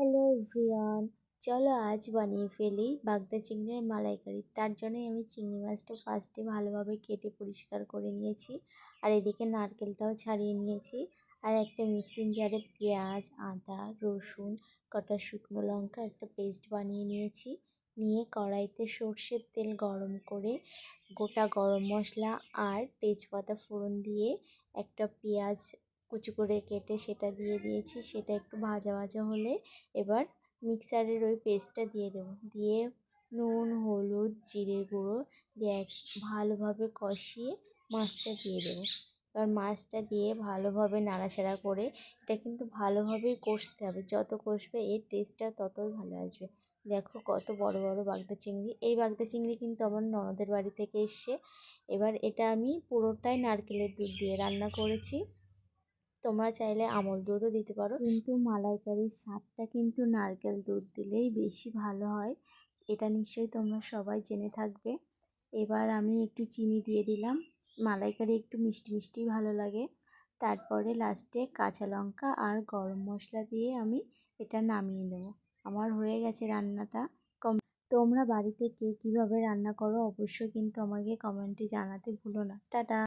Hello everyone, চলো আজ বানিয়ে ফেলি বাগদা চিংড়ির মালাইকারি। তার জন্যই আমি চিংড়ি মাছটা ফার্স্টে ভালোভাবে কেটে পরিষ্কার করে নিয়েছি, আর এদিকে নারকেলটাও ছাড়িয়ে নিয়েছি। আর একটা মিক্সিং জারে পেঁয়াজ, আদা, রসুন, কটা শুকনো লঙ্কা একটা পেস্ট বানিয়ে নিয়েছি। নিয়ে কড়াইতে সর্ষের তেল গরম করে গোটা গরম মশলা আর তেজপাতা ফোড়ন দিয়ে একটা পেঁয়াজ কুচি করে কেটে সেটা দিয়ে দিয়েছি। সেটা একটু ভাজা ভাজা হলে এবার মিক্সারের ওই পেস্টটা দিয়ে দেবো। দিয়ে নুন, হলুদ, জিরে গুঁড়ো দিয়ে ভালোভাবে কষিয়ে মাছটা দিয়ে দেবো। এবার মাছটা দিয়ে ভালোভাবে নাড়াচাড়া করে এটা কিন্তু ভালোভাবেই কষতে হবে। যত কষবে এর টেস্টটা ততই ভালো আসবে। দেখো কত বড় বড় বাগদা চিংড়ি। এই বাগদা চিংড়ি কিন্তু আমার ননদের বাড়ি থেকে এসছে। এবার এটা আমি পুরোটাই নারকেলের দুধ দিয়ে রান্না করেছি। তোমরা চাইলে আমল দুধও দিতে পারো, কিন্তু মালাইকারির স্বাদটা কিন্তু নারকেল দুধ দিলেই বেশি ভালো হয়। এটা নিশ্চয়ই তোমরা সবাই জেনে থাকবে। এবার আমি একটু চিনি দিয়ে দিলাম, মালাইকারি একটু মিষ্টি মিষ্টি ভালো লাগে। তারপরে লাস্টে কাঁচা লঙ্কা আর গরম মশলা দিয়ে আমি এটা নামিয়ে নেব। আমার হয়ে গেছে রান্নাটা। তোমরা বাড়িতে কে কীভাবে রান্না করো অবশ্যই কিন্তু আমাকে কমেন্টে জানাতে ভুলো না। টাটা।